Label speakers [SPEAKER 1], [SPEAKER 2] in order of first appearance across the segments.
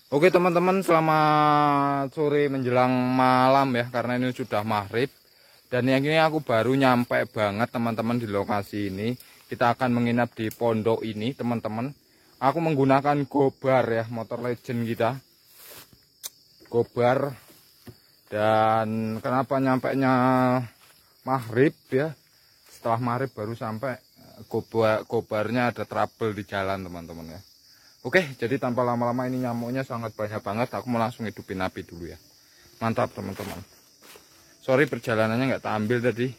[SPEAKER 1] Oke teman-teman, selamat sore menjelang malam ya, karena ini sudah maghrib. Dan yang ini aku baru nyampe banget teman-teman di lokasi ini. Kita akan menginap di pondok ini teman-teman. Aku menggunakan Gobar ya, motor legend kita. Gobar. Dan kenapa nyampe nya maghrib ya. Setelah maghrib baru sampai. Gobarnya ada trouble di jalan teman-teman ya. Oke, jadi tanpa lama-lama ini nyamuknya sangat banyak banget. Aku mau langsung hidupin api dulu ya. Mantap teman-teman. Sorry perjalanannya nggak tak ambil tadi.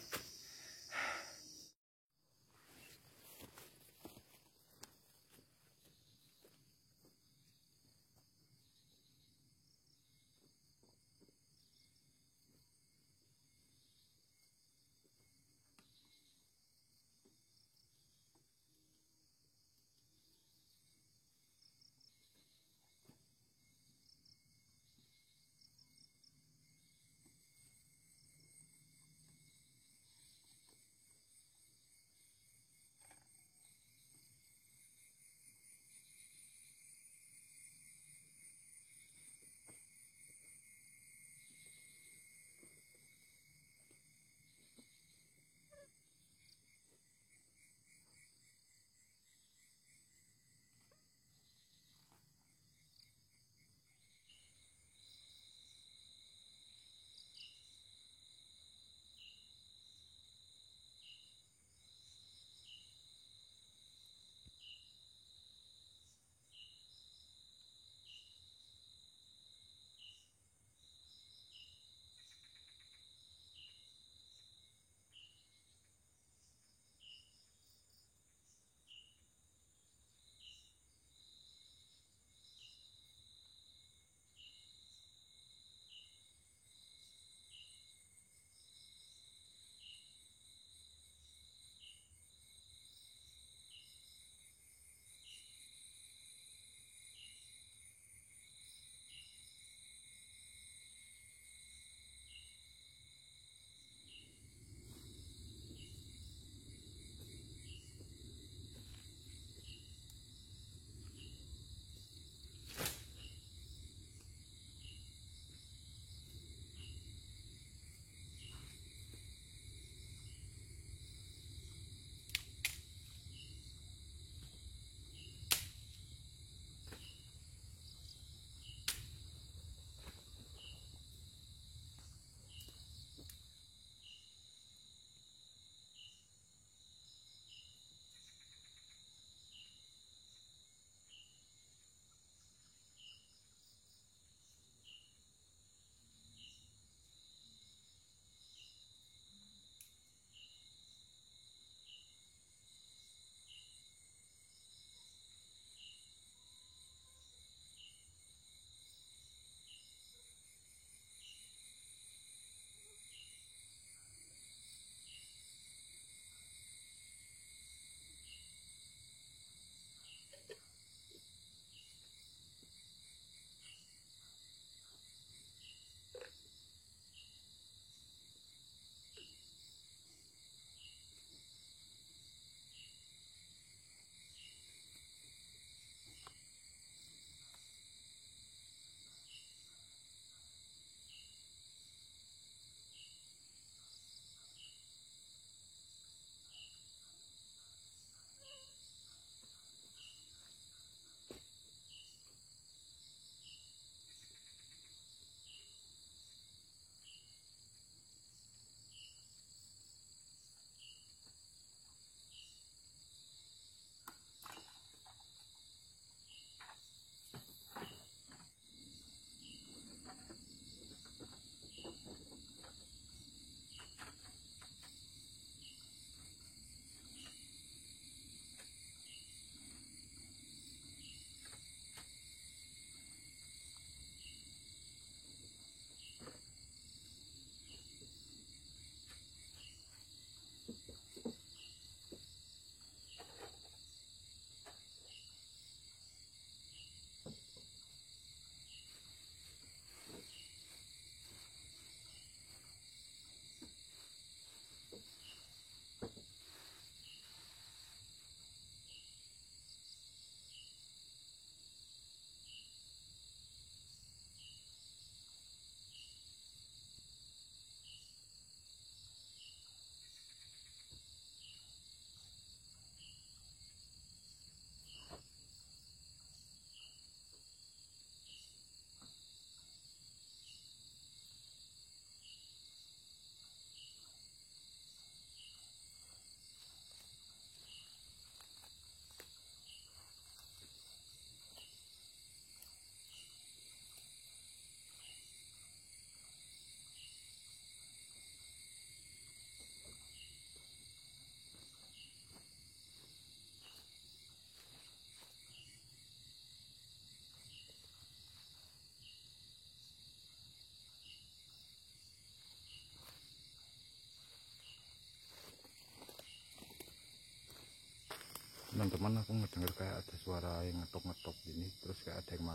[SPEAKER 1] teman-teman, aku ngedenger kayak ada suara yang ngetok-ngetok gini, terus kayak ada yang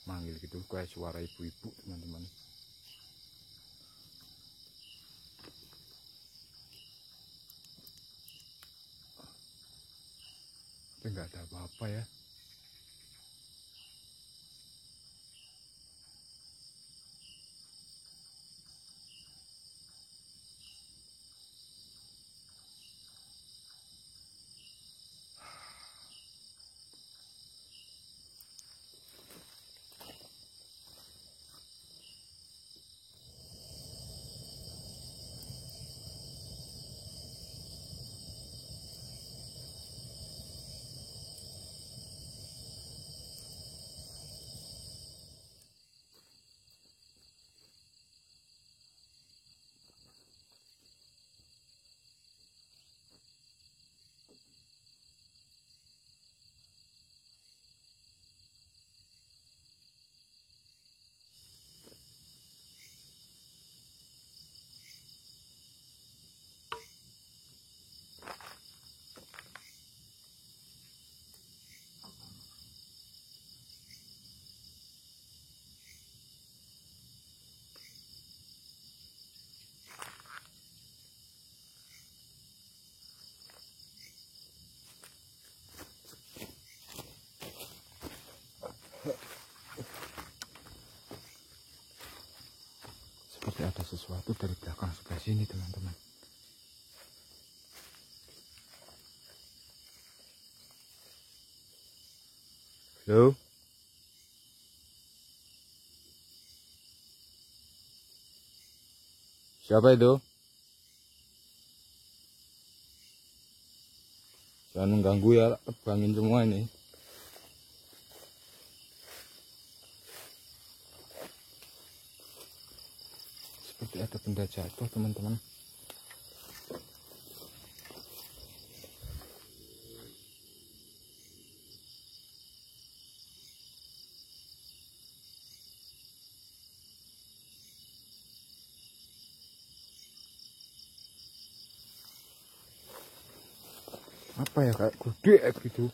[SPEAKER 1] manggil gitu, kayak suara ibu-ibu teman-teman. Tapi nggak ada apa-apa ya. Seperti ada sesuatu dari belakang sebelah sini teman-teman. Halo? Siapa itu? Jangan mengganggu ya, tebangin semua ini. Seperti ada benda jatuh teman-teman. Apa ya, kayak gede gitu.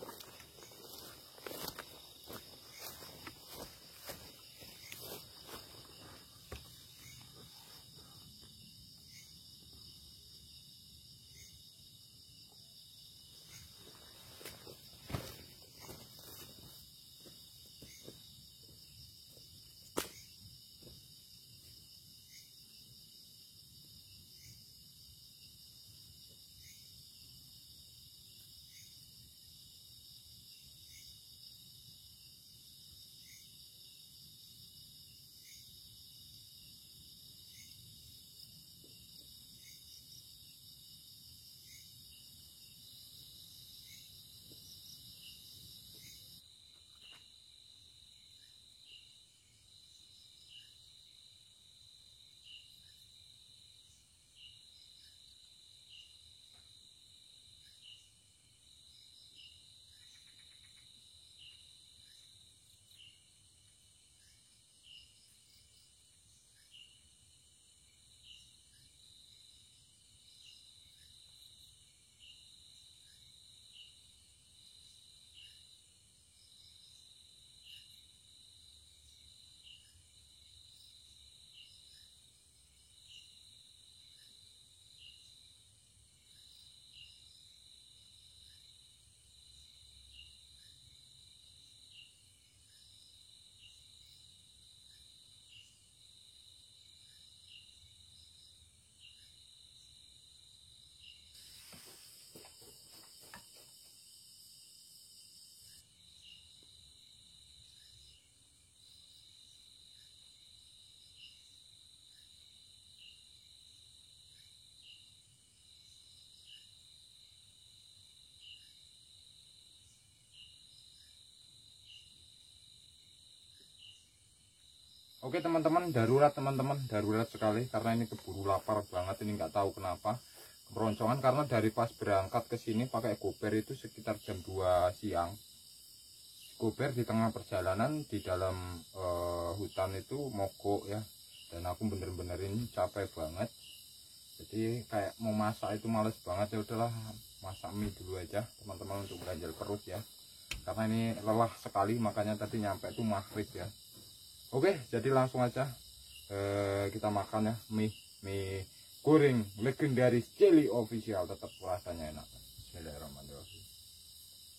[SPEAKER 1] Oke teman-teman, darurat teman-teman, darurat sekali karena ini keburu lapar banget, ini nggak tahu kenapa keroncongan, karena dari pas berangkat ke sini pakai gober itu sekitar jam 2 siang. Gober di tengah perjalanan di dalam hutan itu mogok ya, dan aku bener-bener ini capek banget, jadi kayak mau masak itu males banget. Ya udahlah, masak mie dulu aja teman-teman untuk ganjal perut ya, karena ini lelah sekali, makanya tadi nyampe itu maghrib ya. Oke, jadi langsung aja kita makan ya, mie goreng legendaris Celi Official, tetap rasanya enak. Bismillahirrahmanirrahim.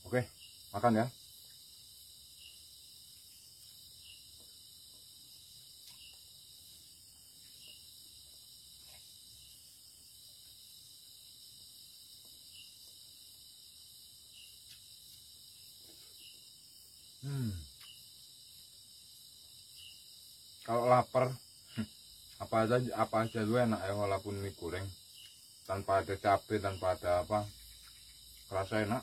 [SPEAKER 1] Oke, makan ya. Kalau lapar apa aja lu enak ya, walaupun mie goreng tanpa ada cabai, tanpa ada apa, rasa enak.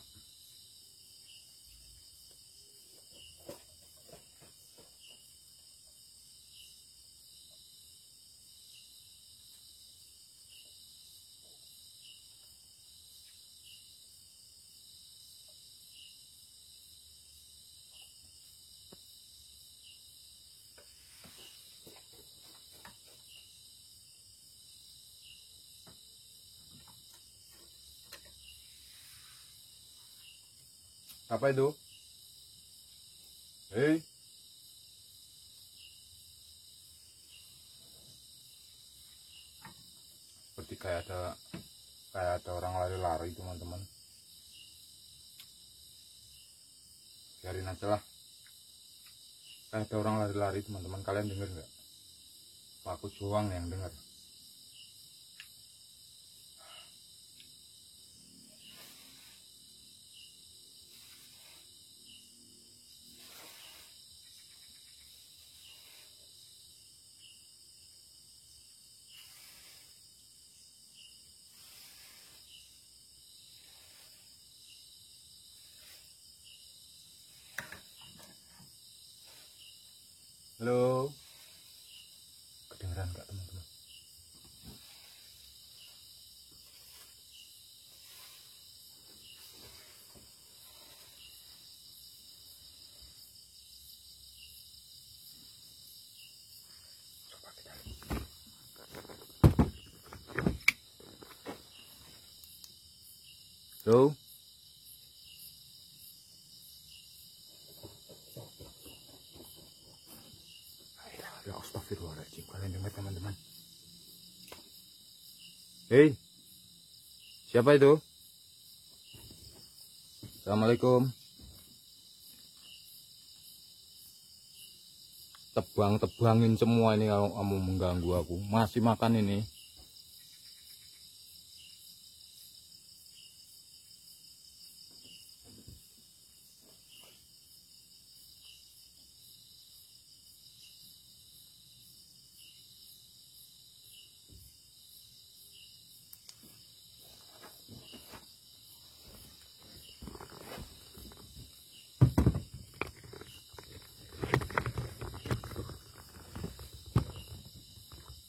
[SPEAKER 1] Apa itu? Hei, seperti kayak ada orang lari-lari teman-teman. Biarin aja lah, kayak ada orang lari-lari teman-teman. Kalian denger nggak? Aku doang yang denger. Halo, kedengeran nggak teman-teman? Coba kita lihat. Halo. Ya astagfirullahaladzim, kalian dengar teman-teman? Hei, siapa itu? Assalamualaikum. Tebangin semua ini kalau kamu mengganggu aku. Masih makan ini.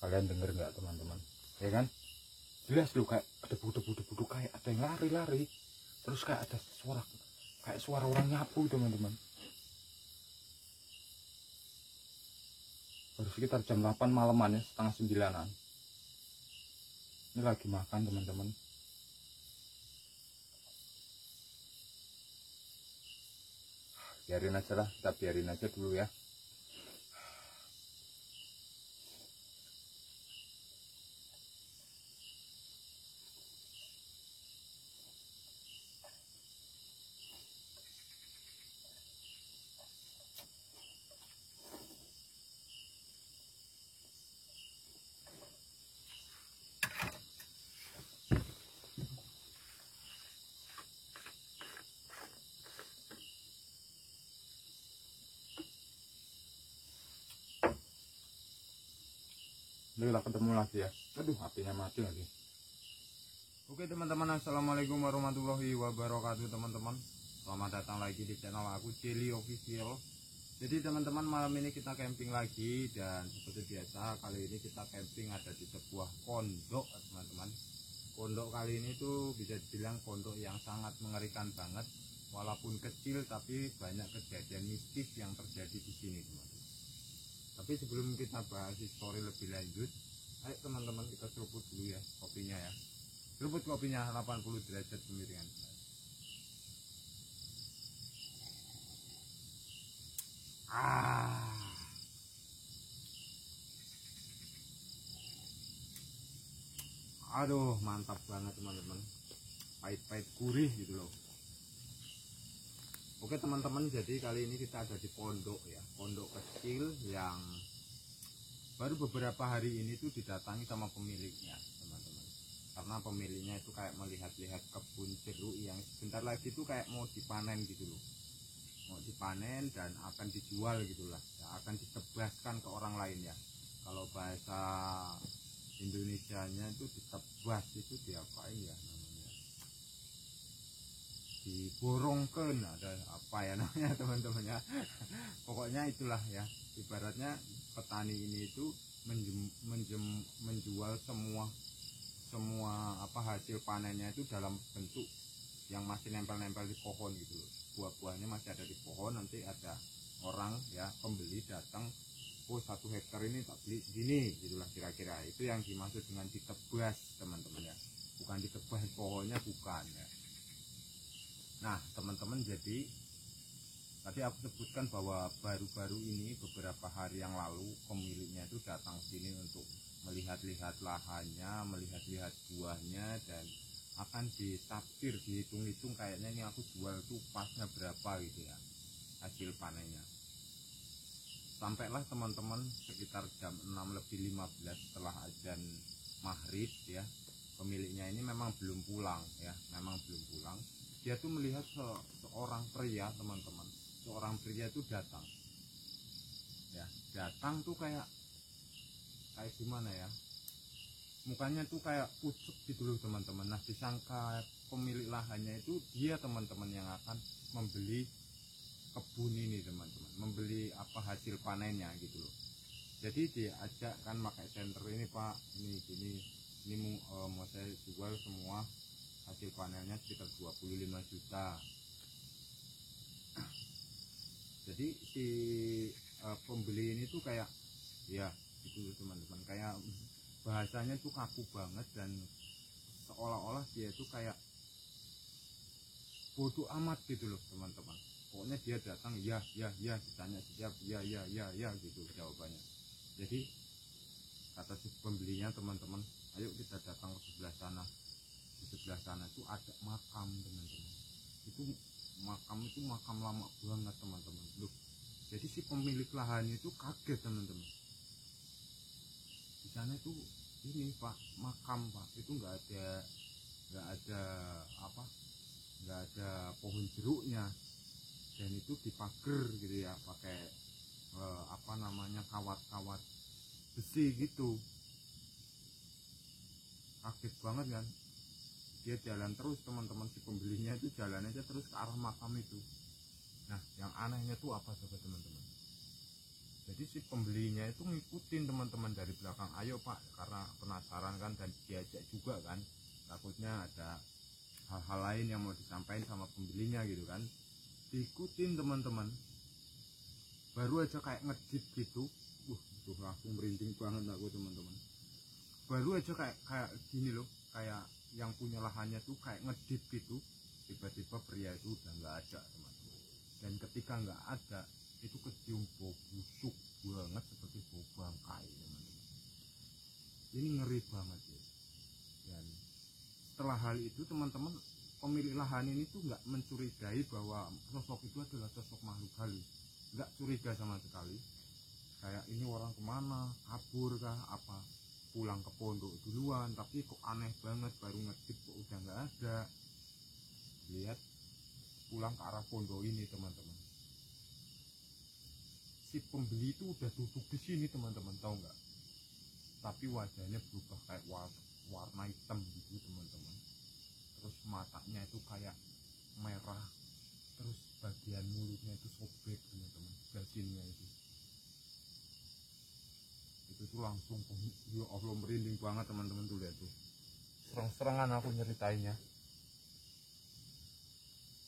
[SPEAKER 1] Kalian denger nggak teman-teman? Ya kan? Jelas loh, kayak debu-debu kayak ada yang lari-lari. Terus kayak ada suara, kayak suara orang nyapu teman-teman. Baru sekitar jam 8 malaman ya, setengah 9-an. Ini lagi makan teman-teman. Biarin aja lah, kita biarin aja dulu ya. Kita ketemu lagi ya. Aduh, apinya mati lagi. Oke teman-teman, assalamualaikum warahmatullahi wabarakatuh teman-teman. Selamat datang lagi di channel aku, Celi Official. Jadi teman-teman, malam ini kita camping lagi, dan seperti biasa kali ini kita camping ada di sebuah pondok teman-teman. Pondok kali ini tuh bisa dibilang pondok yang sangat mengerikan banget. Walaupun kecil tapi banyak kejadian mistis yang terjadi di sini teman-teman. Tapi sebelum kita bahas histori lebih lanjut, ayo teman-teman kita seruput dulu ya kopinya ya. Seruput kopinya 80 derajat kemiringan. Aduh, mantap banget teman-teman. Pahit-pahit gurih gitu loh. Oke teman-teman, jadi kali ini kita ada di pondok ya, pondok kecil yang baru beberapa hari ini tuh didatangi sama pemiliknya teman-teman. Karena pemiliknya itu kayak melihat-lihat kebun jeruk yang sebentar lagi tuh kayak mau dipanen gitu loh. Mau dipanen dan akan dijual gitulah ya, akan ditebaskan ke orang lain ya. Kalau bahasa Indonesianya itu ditebas, itu diapain ya namanya, diborongkan, ada apa ya namanya teman-teman ya. Pokoknya itulah ya, ibaratnya petani ini itu menjual semua apa hasil panennya itu dalam bentuk yang masih nempel-nempel di pohon gitu loh. Buah-buahnya masih ada di pohon, nanti ada orang ya, pembeli datang, oh 1 hektar ini tak beli segini gitulah kira-kira. Itu yang dimaksud dengan ditebas teman-teman ya, bukan ditebas pohonnya, bukan ya. Nah teman-teman, jadi tadi aku sebutkan bahwa baru-baru ini beberapa hari yang lalu pemiliknya itu datang sini untuk melihat-lihat lahannya, melihat-lihat buahnya, dan akan ditaksir, dihitung-hitung kayaknya ini aku jual tuh pasnya berapa gitu ya hasil panennya. Sampailah teman-teman sekitar jam 6:15 setelah azan maghrib ya, pemiliknya ini memang belum pulang ya, memang belum pulang. Dia tuh melihat seorang pria teman-teman, seorang pria itu datang ya, datang tuh kayak gimana ya, mukanya tuh kayak pucuk gitu loh teman-teman. Nah disangka pemilik lahannya itu dia teman-teman yang akan membeli kebun ini teman-teman, membeli apa hasil panennya gitu loh. Jadi diajak kan pakai senter ini, Pak, ini mau saya jual semua hasil panennya sekitar 25 juta. Jadi si pembeli ini tuh kayak ya gitu teman-teman, kayak bahasanya tuh kaku banget, dan seolah-olah dia itu kayak bodoh amat gitu loh teman-teman. Pokoknya dia datang ya ditanya siap ya gitu jawabannya. Jadi kata si pembelinya, teman-teman, ayo kita datang ke sebelah sana. Di sebelah sana itu ada makam teman-teman. Itu makam lama banget teman-teman. Loh, jadi si pemilik lahan itu kaget teman-teman. Di sana itu ini Pak, makam Pak, itu nggak ada pohon jeruknya, dan itu dipager gitu ya, pakai kawat-kawat besi gitu. Kaget banget kan, dia jalan terus teman-teman, si pembelinya itu jalan aja terus ke arah makam itu. Nah yang anehnya tuh apa coba teman-teman, jadi si pembelinya itu ngikutin teman-teman dari belakang, ayo Pak, karena penasaran kan, dan diajak juga kan, takutnya ada hal-hal lain yang mau disampaikan sama pembelinya gitu kan. Diikutin teman-teman, baru aja kayak ngedip gitu, tuh langsung merinding banget aku teman-teman. Baru aja kayak gini loh, kayak yang punya lahannya tuh kayak ngedip gitu, tiba-tiba pria itu udah nggak ada teman-teman. Dan ketika nggak ada, itu kecium bau busuk banget seperti bau bangkai teman-teman. Ini ngeri banget ya. Dan setelah hal itu teman-teman, pemilik lahan ini tuh nggak mencurigai bahwa sosok itu adalah sosok makhluk halus, nggak curiga sama sekali. Kayak ini orang kemana, kabur kah apa, pulang ke pondok duluan, tapi kok aneh banget, baru ngedip kok udah nggak ada. Lihat, pulang ke arah pondok ini teman-teman, si pembeli itu udah duduk di sini teman-teman, tahu nggak? Tapi wajahnya berubah kayak warna hitam gitu teman-teman. Terus matanya itu kayak merah, terus bagian mulutnya itu sobek teman-teman, baginnya itu tuh langsung, ya Allah, merinding banget teman-teman tuh, lihat tuh, serang-serangan aku nyeritainnya.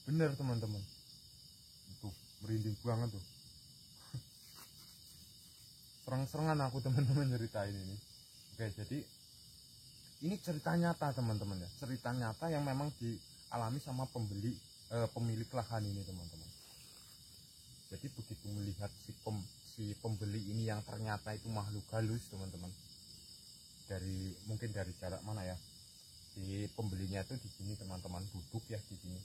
[SPEAKER 1] Bener teman-teman, itu merinding banget tuh. Serang-serangan aku teman-teman nyeritain ini. Oke, jadi Ini cerita nyata teman-teman ya, cerita nyata yang memang dialami sama pemilik lahan ini teman-teman. Jadi begitu melihat si pembeli ini yang ternyata itu makhluk halus teman-teman, mungkin dari jarak mana ya, si pembelinya itu di sini teman-teman, duduk ya di sini,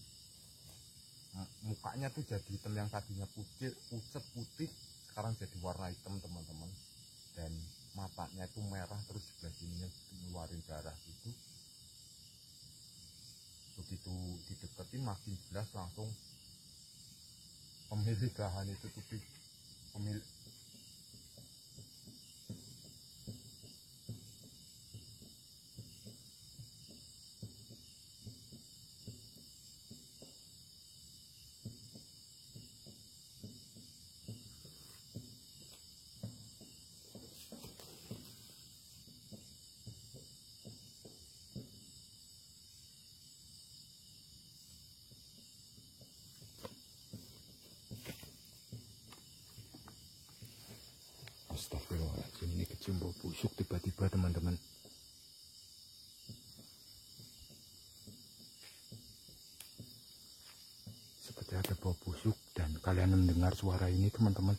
[SPEAKER 1] mukanya tuh jadi hitam, yang tadinya pucet putih sekarang jadi warna hitam teman-teman, dan matanya itu merah, terus sebelah sininya ngeluarin darah gitu. Begitu dideketin makin jelas, langsung pemilik lahan itu tuh pemilik Astagfirullahaladzim, ini kecium bau busuk tiba-tiba teman-teman. Seperti ada bau busuk dan kalian mendengar suara ini teman-teman.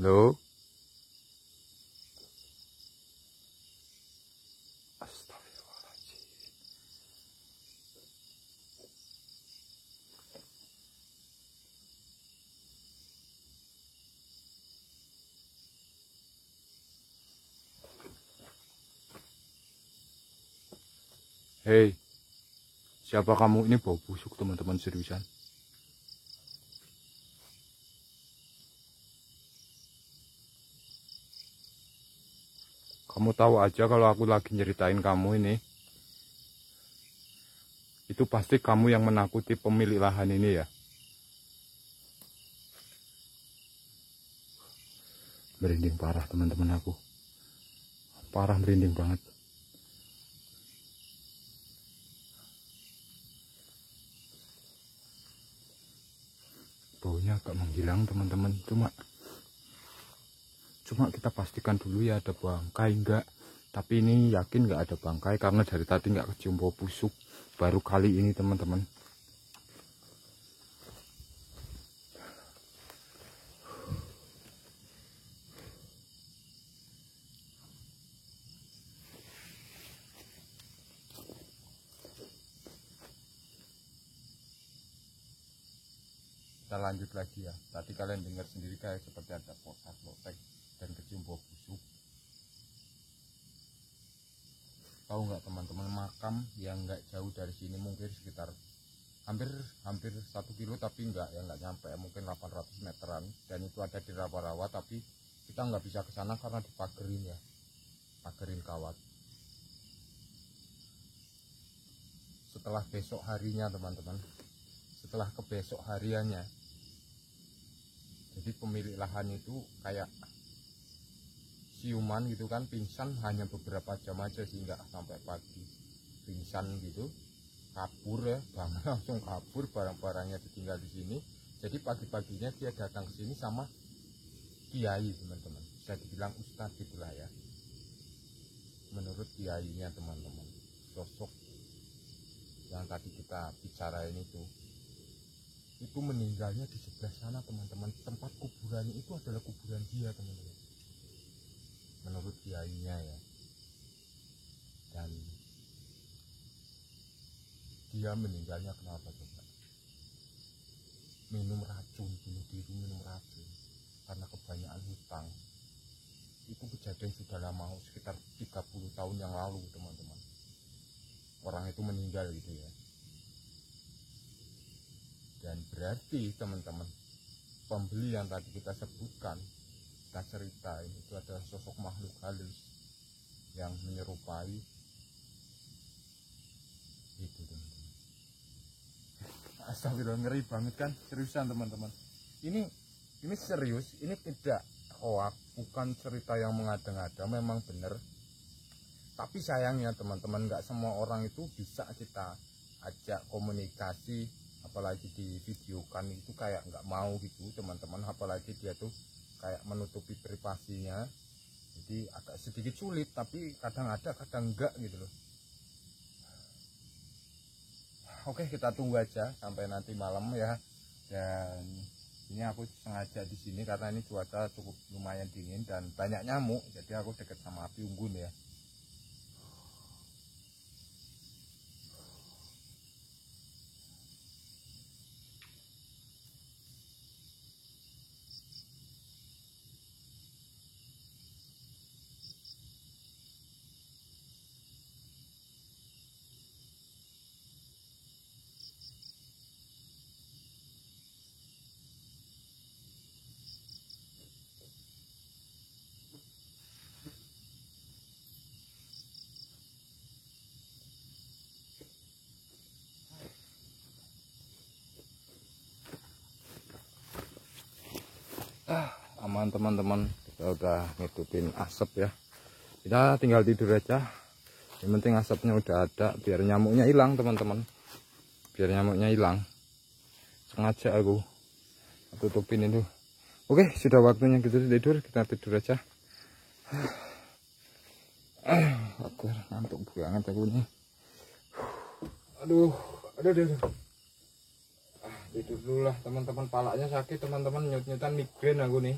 [SPEAKER 1] Halo? Astagfirullahaladzim. Hei, siapa kamu? Ini bau busuk teman-teman, seriusan. Kamu tahu aja kalau aku lagi nyeritain kamu ini, itu pasti kamu yang menakuti pemilik lahan ini ya. Merinding parah teman-teman aku. Parah, merinding banget. Baunya agak menghilang teman-teman, cuma kita pastikan dulu ya ada bangkai enggak. Tapi ini yakin enggak ada bangkai karena dari tadi enggak kecium bau busuk, baru kali ini teman-teman. Kita lanjut lagi ya. Tadi kalian dengar sendiri kayak seperti ada potak-potak dan kecium bau busuk. Tahu nggak teman-teman, makam yang nggak jauh dari sini mungkin sekitar hampir 1 kilo, tapi nggak nyampe, mungkin 800 meteran, dan itu ada di rawa-rawa, tapi kita nggak bisa ke sana karena dipagerin ya, pagerin kawat. Setelah besok harinya teman-teman, setelah kebesok hariannya, jadi pemilik lahan itu kayak siuman gitu kan, pingsan hanya beberapa jam aja sih, nggak sampai pagi, pingsan gitu, kabur ya, bangun langsung kabur, barang-barangnya ditinggal di sini. Jadi pagi-paginya dia datang ke sini sama kiai teman-teman, bisa dibilang ustadz gitulah ya. Menurut kiainya teman-teman, sosok yang tadi kita bicarain itu meninggalnya di sebelah sana teman-teman. Tempat kuburannya itu adalah kuburan dia teman-teman, menurut kiainya ya. Dan dia meninggalnya kenapa coba? Minum racun, bunuh diri minum racun karena kebanyakan hutang. Itu kejadian sudah lama, sekitar 30 tahun yang lalu teman-teman. Orang itu meninggal gitu ya. Dan berarti teman-teman, pembeli yang tadi kita sebutkan, kita ceritain, itu adalah sosok makhluk halus yang menyerupai itu teman-teman. Astagfirullah, ngeri banget kan, seriusan teman-teman. Ini serius, ini tidak hoax, bukan cerita yang mengada-ngada, memang benar. Tapi sayangnya teman-teman, nggak semua orang itu bisa kita ajak komunikasi, apalagi di videokan itu kayak nggak mau gitu teman-teman. Apalagi dia tuh kayak menutupi privasinya, Jadi agak sedikit sulit, tapi kadang ada kadang enggak gitu loh. Oke, kita tunggu aja sampai nanti malam ya. Dan ini aku sengaja di sini karena ini cuaca cukup lumayan dingin dan banyak nyamuk, jadi aku deket sama api unggun ya. Aman teman-teman, kita udah ngidupin asap ya. Kita tinggal tidur aja, yang penting asapnya udah ada biar nyamuknya hilang teman-teman, biar nyamuknya hilang. Sengaja aku tutupin itu. Oke, sudah waktunya kita tidur, kita tidur aja. Aku ngantuk banget aku nih. Aduh. Tidur dulu lah teman-teman, palanya sakit teman-teman, nyut-nyutan migrain aku nih.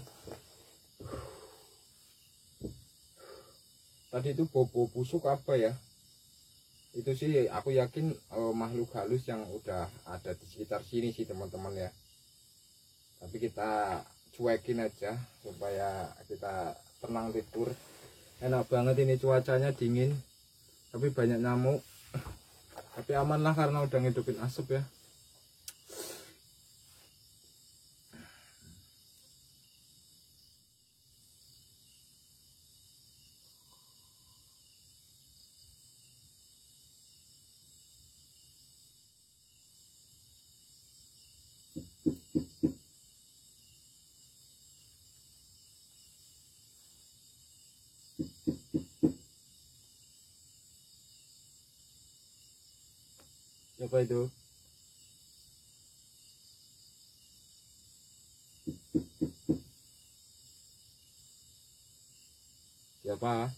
[SPEAKER 1] Tadi itu bobo busuk apa ya? Itu sih aku yakin makhluk halus yang udah ada di sekitar sini sih teman-teman ya. Tapi kita cuekin aja supaya kita tenang tidur. Enak banget ini, cuacanya dingin tapi banyak nyamuk. Tapi aman lah karena udah ngidupin asap ya. Siapa itu? Siapa?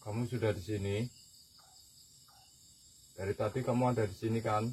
[SPEAKER 1] Kamu sudah di sini? Dari tadi kamu ada di sini kan?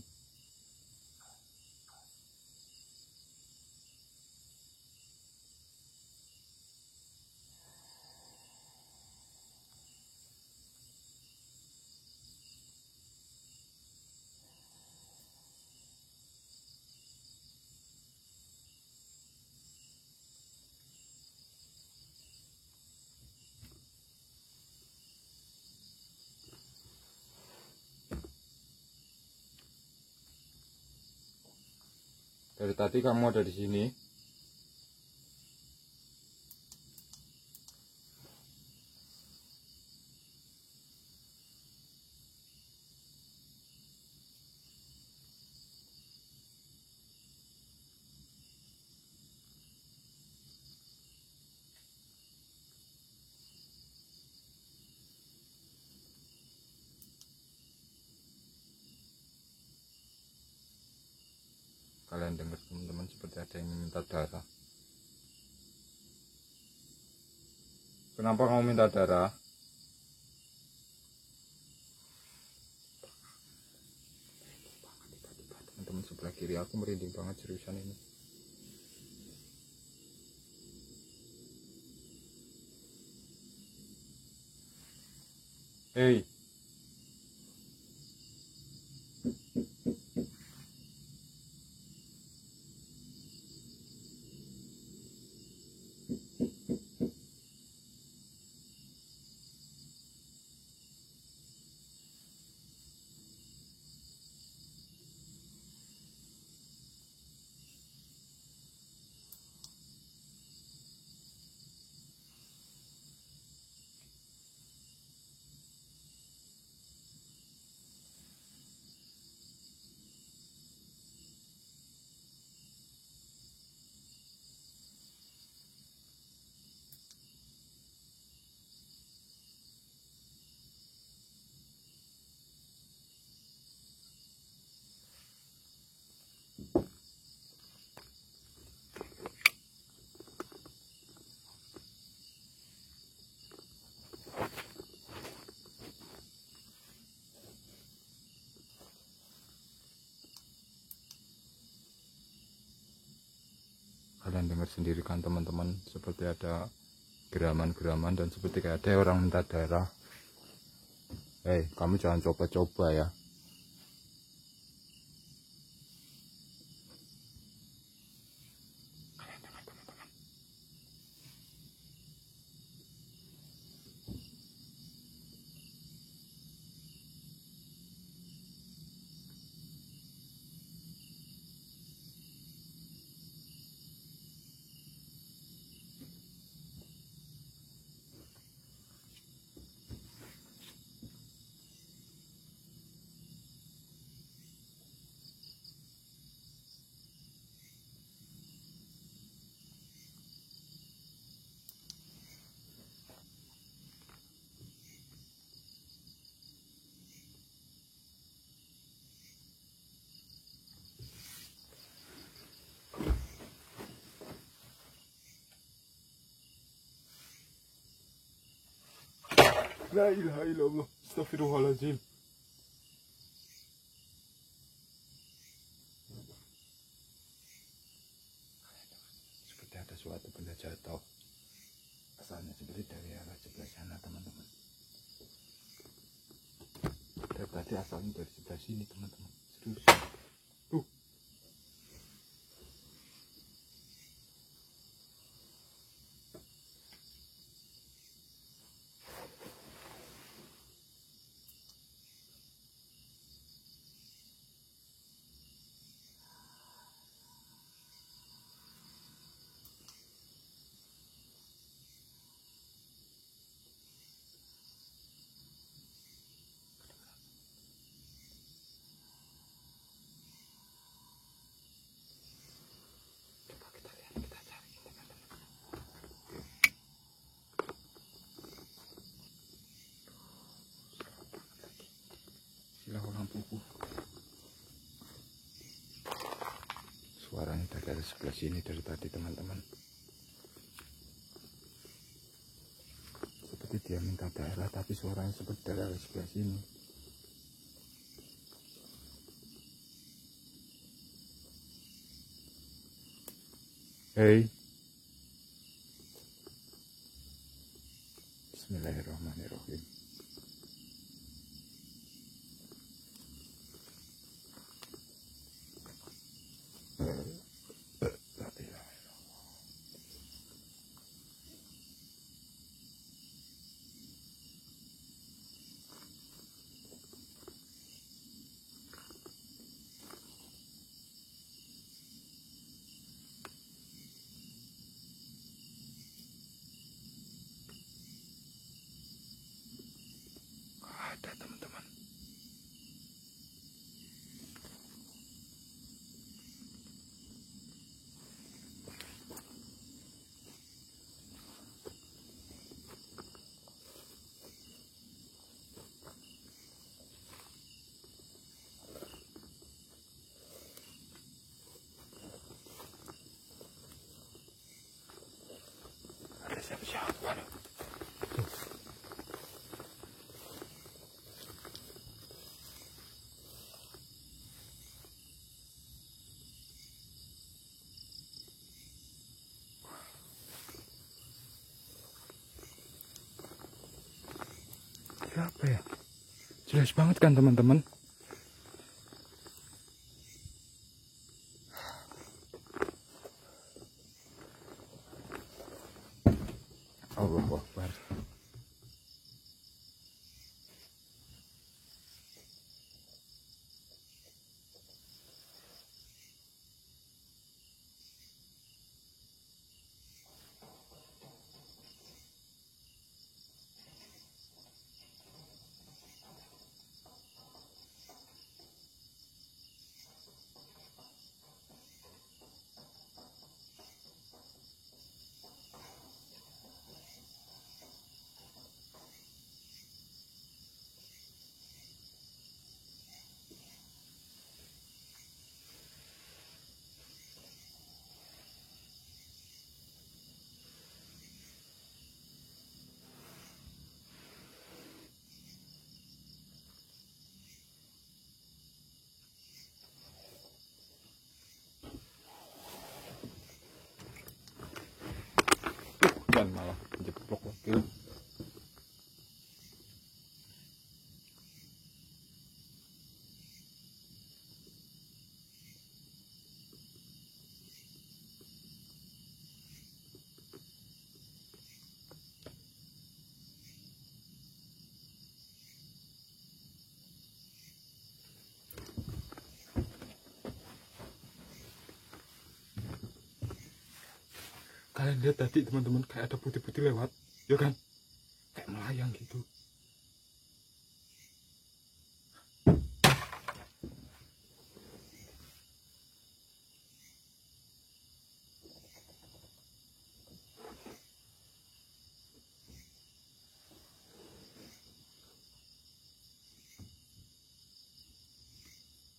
[SPEAKER 1] Dari tadi kamu ada di sini. Kalian dengar teman-teman, seperti ada yang minta darah. Kenapa kamu minta darah? Teman-teman, sebelah kiri aku merinding banget seriusan ini. Hei. Kalian dengar sendiri kan teman-teman, seperti ada geraman-geraman dan seperti kayak ada orang minta darah. Hei, kamu jangan coba-coba ya. Kalian dengar teman-teman. La ilaha illallah, astagfirullahaladzim. Seperti ada suatu benda jatuh. Asalnya seperti dari arah sebelah sana teman-teman. Dari tadi asalnya dari sebelah sini teman-teman. Serius. Tuh. Coba kita lihat, kita cari teman-teman. Silau lampuku. Suaranya dari sebelah sini dari tadi teman-teman. Seperti dia minta darah, tapi suaranya seperti dari sebelah sini. Hei. Bismillahirrahmanirrahim. apa ya? Jelas banget kan teman-teman? Allahu Akbar. Dan malah jeblok lagi. Kalian lihat tadi teman-teman, kayak ada putih-putih lewat, ya kan? Kayak melayang gitu.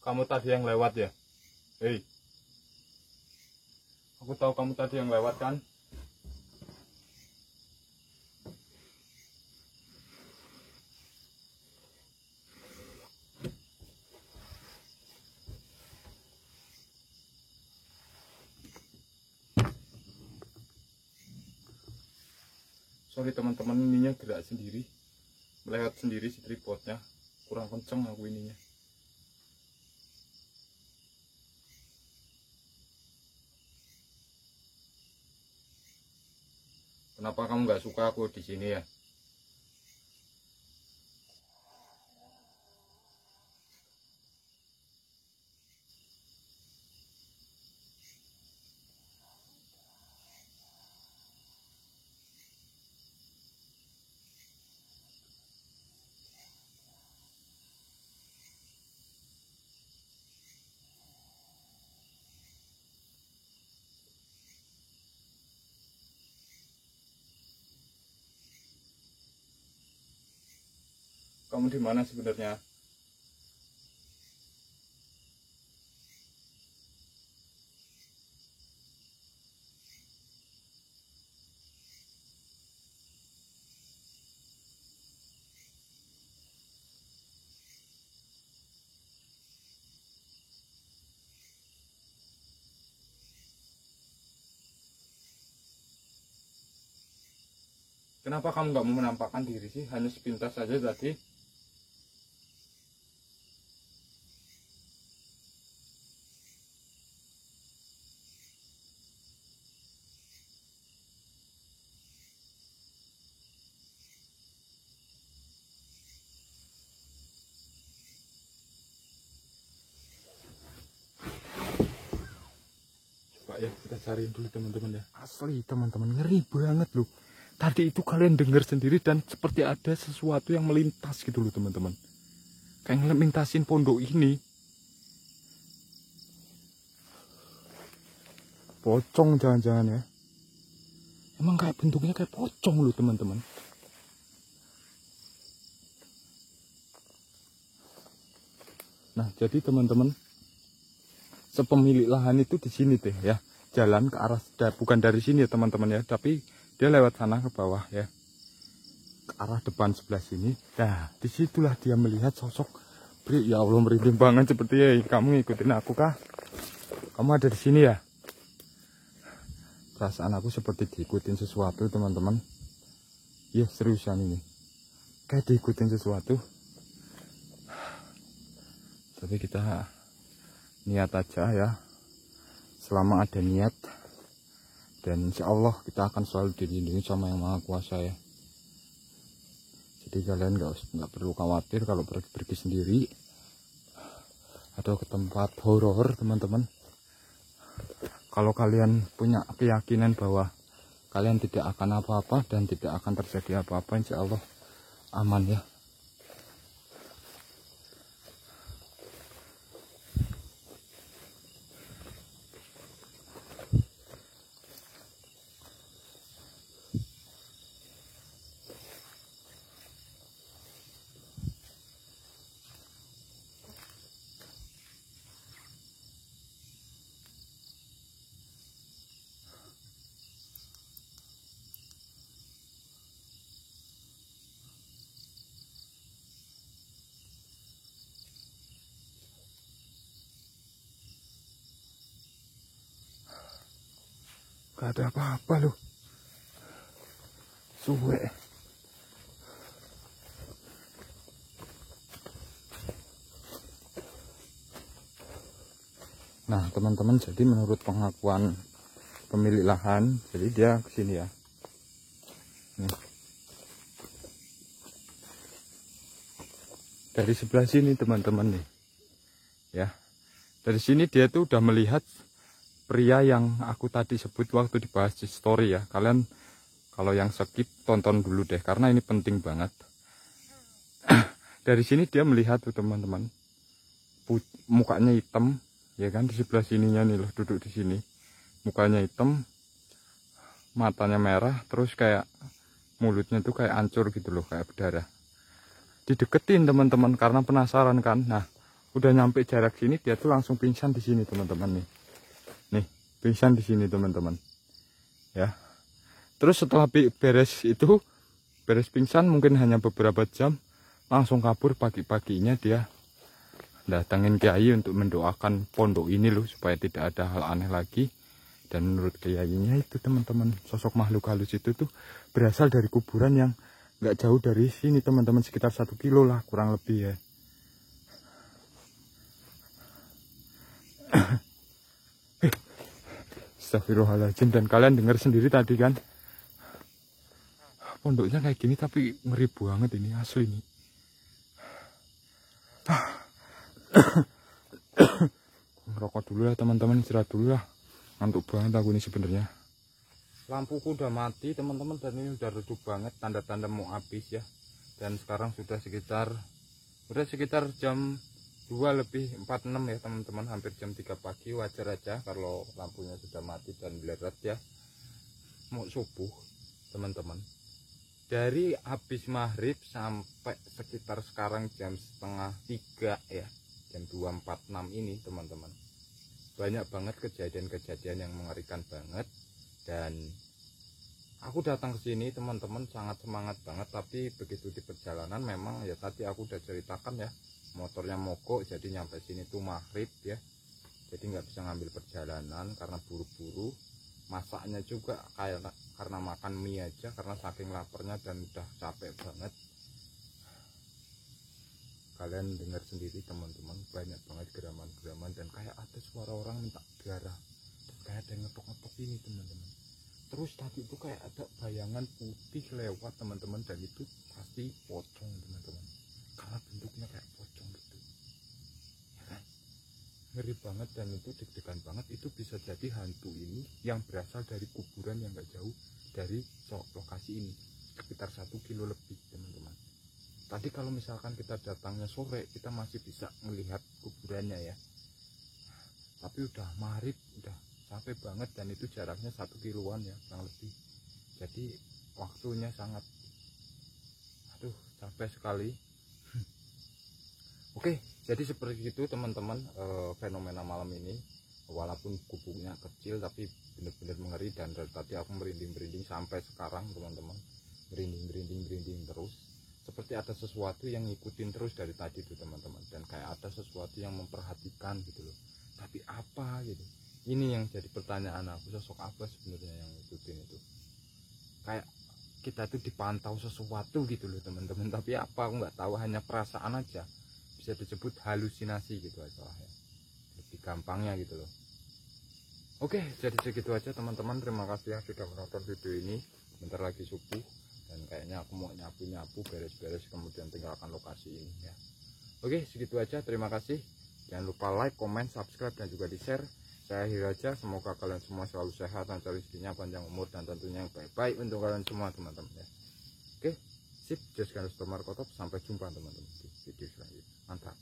[SPEAKER 1] Kamu tadi yang lewat ya? Hei, aku tahu kamu tadi yang lewat kan? Sorry teman-teman, ininya gerak sendiri, melewat sendiri si tripodnya, kurang kenceng aku ininya. Kenapa kamu nggak suka aku di sini ya? Kamu di mana sebenarnya? Kenapa kamu nggak mau menampakkan diri sih? Hanya sepintas saja tadi. Coba ya, kita cariin dulu teman-teman ya. Asli teman-teman, ngeri banget loh. Tadi itu kalian dengar sendiri dan seperti ada sesuatu yang melintas gitu loh teman-teman. Kayak ngelintasin pondok ini. Pocong jangan-jangan ya. Emang kayak bentuknya kayak pocong loh teman-teman. Nah jadi teman-teman, sepemilik lahan itu di sini deh ya. Jalan ke arah, bukan dari sini ya teman-teman ya, tapi dia lewat sana ke bawah ya, ke arah depan sebelah sini. Nah disitulah dia melihat sosok pria. Ya Allah, merinding banget seperti ya. Kamu ngikutin aku kah? Kamu ada di sini ya? Perasaan aku seperti diikutin sesuatu teman-teman. Iya seriusan ini. kayak diikutin sesuatu. Tapi kita niat aja ya, selama ada niat, dan insya Allah kita akan selalu dilindungi sama Yang Maha Kuasa ya. Jadi kalian nggak perlu khawatir kalau pergi sendiri atau ke tempat horor teman-teman. Kalau kalian punya keyakinan bahwa kalian tidak akan apa-apa dan tidak akan terjadi apa-apa, insya Allah aman ya. Gak ada apa-apa loh. Suwe. Nah teman-teman, jadi menurut pengakuan pemilik lahan, jadi dia kesini ya. Nih. Dari sebelah sini teman-teman nih. Ya. Dari sini dia tuh udah melihat pria yang aku tadi sebut waktu dibahas di story ya. Kalian kalau yang skip tonton dulu deh, karena ini penting banget. Dari sini dia melihat tuh teman-teman, mukanya hitam ya kan, di sebelah sininya nih loh, duduk di sini, mukanya hitam, matanya merah, terus kayak mulutnya tuh kayak hancur gitu loh, kayak berdarah. Dideketin teman-teman karena penasaran kan. Nah udah nyampe jarak sini dia tuh langsung pingsan di sini teman-teman nih. Nih, pingsan di sini teman-teman. Ya. Terus setelah beres pingsan mungkin hanya beberapa jam, langsung kabur. Pagi-paginya dia datangin kiai untuk mendoakan pondok ini loh, supaya tidak ada hal aneh lagi. Dan menurut kiainya itu teman-teman, sosok makhluk halus itu tuh berasal dari kuburan yang nggak jauh dari sini teman-teman, sekitar 1 kilo lah kurang lebih ya. Astagfirullahaladzim. Dan kalian dengar sendiri tadi kan, pondoknya kayak gini tapi ngeri banget ini, asli nih. Ngerokok dulu ya teman-teman, istirahat dulu lah, ngantuk banget aku ini sebenarnya. Lampuku udah mati teman-teman, dan ini udah redup banget, tanda-tanda mau habis ya. Dan sekarang sudah sekitar jam 2:46 ya teman-teman, hampir jam 3 pagi. Wajar aja kalau lampunya sudah mati dan meleret ya. Mau subuh teman-teman, dari habis maghrib sampai sekitar sekarang jam 2:30 ya, jam 2:46 ini teman-teman, banyak banget kejadian-kejadian yang mengerikan banget. Dan aku datang ke sini teman-teman sangat semangat banget, tapi begitu di perjalanan memang ya tadi aku udah ceritakan ya, motornya mogok, jadi nyampe sini tuh maghrib ya, jadi nggak bisa ngambil perjalanan karena buru-buru. Masaknya juga karena makan mie aja, karena saking laparnya dan udah capek banget. Kalian dengar sendiri teman-teman, banyak banget geraman-geraman dan kayak ada suara orang minta darah, dan kayak ada yang ngetok-ngetok ini teman-teman. Terus tadi itu kayak ada bayangan putih lewat teman-teman, dan itu pasti pocong teman-teman, karena bentuknya kayak pocong gitu ya kan? Ngeri banget, dan itu deg-degan banget. Itu bisa jadi hantu ini yang berasal dari kuburan yang gak jauh dari lokasi ini, sekitar 1 kilo lebih teman-teman. Tadi kalau misalkan kita datangnya sore, kita masih bisa melihat kuburannya ya, tapi udah maghrib, udah capek banget, dan itu jaraknya 1 kiloan ya kurang lebih. Jadi waktunya sangat capek sekali. Oke, jadi seperti itu teman-teman, fenomena malam ini. Walaupun gubuknya kecil tapi benar-benar mengeri, dan dari tadi aku merinding-merinding sampai sekarang teman-teman, merinding terus, seperti ada sesuatu yang ngikutin terus dari tadi tuh teman-teman, dan kayak ada sesuatu yang memperhatikan gitu loh. Tapi apa gitu, ini yang jadi pertanyaan aku, sosok apa sebenarnya yang ngikutin itu. Kayak kita itu dipantau sesuatu gitu loh teman-teman. Tapi apa aku nggak tahu, hanya perasaan aja, bisa disebut halusinasi gitu aja ya, lebih gampangnya gitu loh. Oke, jadi segitu aja teman-teman. Terima kasih ya sudah menonton video ini. Bentar lagi subuh dan kayaknya aku mau nyapu-nyapu, beres-beres, kemudian tinggalkan lokasi ini ya. Oke, segitu aja. Terima kasih. Jangan lupa like, comment, subscribe, dan juga di-share. Saya akhir aja. Semoga kalian semua selalu sehat, lancar rezekinya, panjang umur, dan tentunya yang baik-baik untuk kalian semua teman-teman ya. Oke, sip. Just Tomar Kotop. Sampai jumpa teman-teman di video selanjutnya. Mantap.